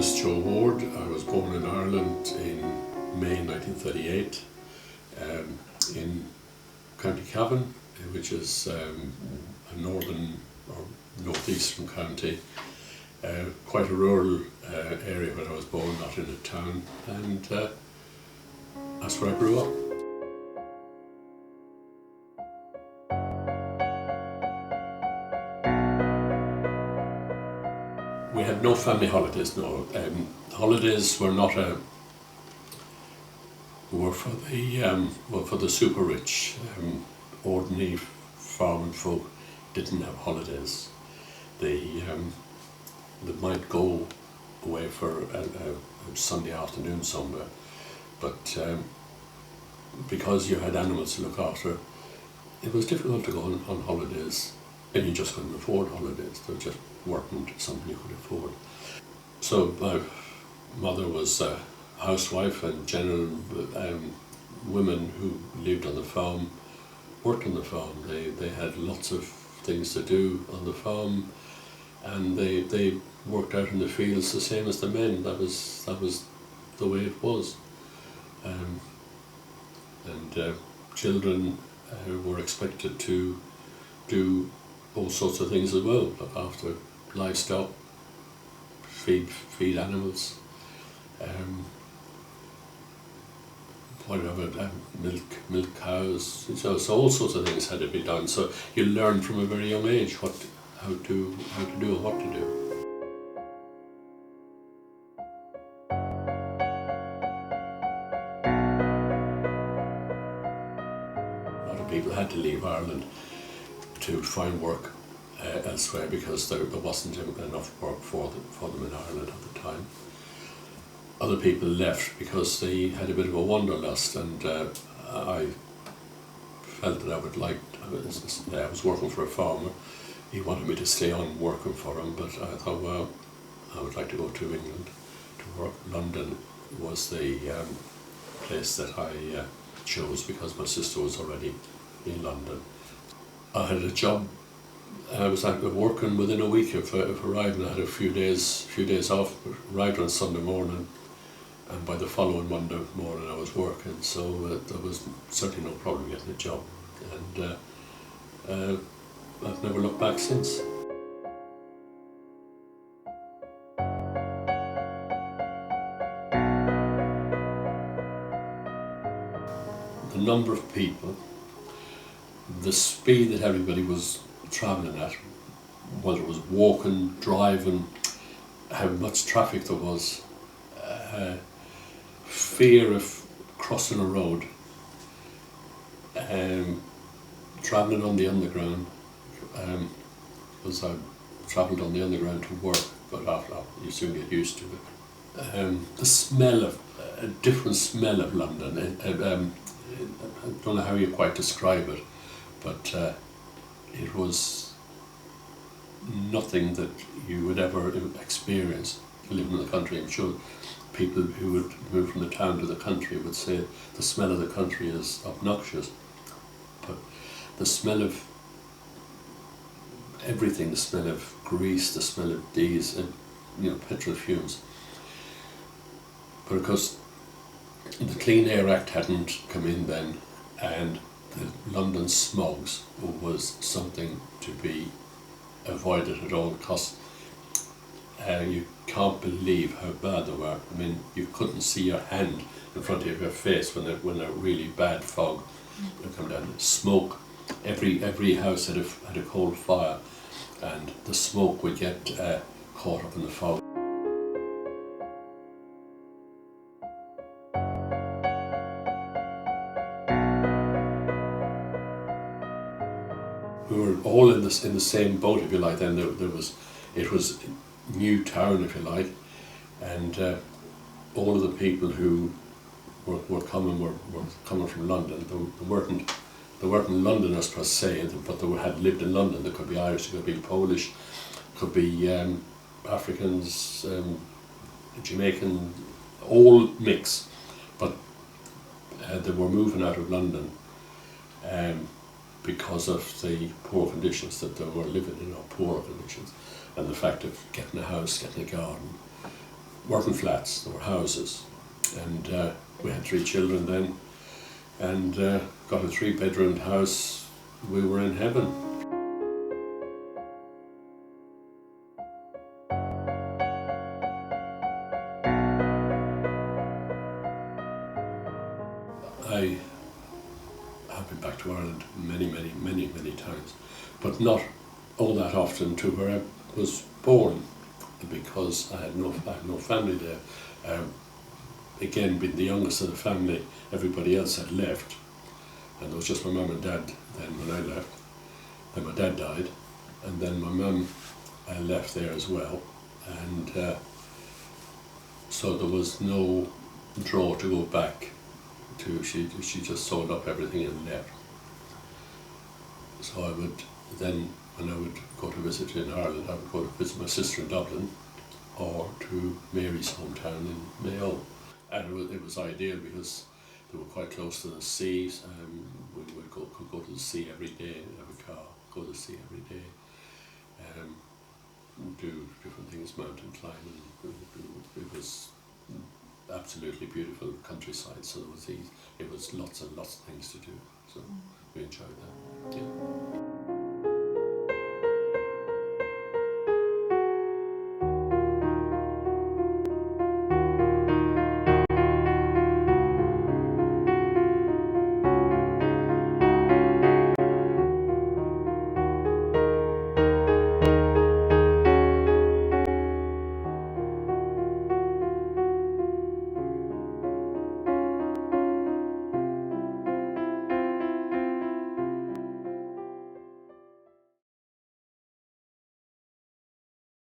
is Joe Ward. I was born in Ireland in May 1938 in County Cavan, which is a northern or northeastern county. Quite a rural area where I was born, not in a town, and that's where I grew up. We had no family holidays, no. Holidays were not were for the super rich. Ordinary farming folk didn't have holidays. They might go away for a Sunday afternoon somewhere, but because you had animals to look after, it was difficult to go on holidays, and you just couldn't afford holidays. They just weren't something you could afford. So my mother was a housewife, and general women who lived on the farm worked on the farm. They had lots of things to do on the farm, and they worked out in the fields the same as the men. That was the way it was. Children were expected to do all sorts of things as well, look after livestock, feed animals, milk cows. So all sorts of things had to be done. So you learn from a very young age how to do and what to do. A lot of people had to leave Ireland to find work elsewhere because there wasn't enough work for them in Ireland at the time. Other people left because they had a bit of a wanderlust, and I felt that I was working for a farmer. He wanted me to stay on working for him, but I thought, well, I would like to go to England to work. London was the place that I chose because my sister was already in London. I had a job. I was working within a week of arriving. I had a few days off. Arrived on Sunday morning, and by the following Monday morning I was working. So there was certainly no problem getting a job, and I've never looked back since. The number of people, the speed that everybody was travelling at, whether it was walking, driving, how much traffic there was, fear of crossing a road, travelling on the underground, because I travelled on the underground to work, but after you soon get used to it. The smell of, a different smell of London, I don't know how you quite describe it, but it was nothing that you would ever experience living in the country. I'm sure people who would move from the town to the country would say the smell of the country is obnoxious, but the smell of everything, the smell of grease, the smell of diesel, petrol fumes. But of course, the Clean Air Act hadn't come in then, and the London smogs was something to be avoided at all costs. You can't believe how bad they were. I mean, you couldn't see your hand in front of your face when a really bad fog would come down. Smoke, every house had a coal fire, and the smoke would get caught up in the fog. We were all in the same boat, if you like. Then it was new town, if you like, and all of the people who were coming from London. They weren't Londoners per se, but they had lived in London. They could be Irish, they could be Polish, could be Africans, Jamaican, all mix. But they were moving out of London because of the poor conditions that they were living in, or poor conditions, and the fact of getting a house, getting a garden, weren't flats, they were houses. And we had 3 children then, and got a 3-bedroomed house. We were in heaven. I have been back to Ireland many times, but not all that often to where I was born, because I had no family there. Again, being the youngest of the family, everybody else had left, and it was just my mum and dad then when I left. Then my dad died, and then my mum left there as well, and so there was no draw to go back to. She just sold up everything and left. So I would then, when I would go to visit in Ireland, I would go to visit my sister in Dublin, or to Mary's hometown in Mayo. And it was ideal because they were quite close to the sea. We could go to the sea every day, have a car, go to the sea every day, do different things, mountain climbing. It was absolutely beautiful countryside, so it was lots and lots of things to do. So we enjoyed that. Yeah.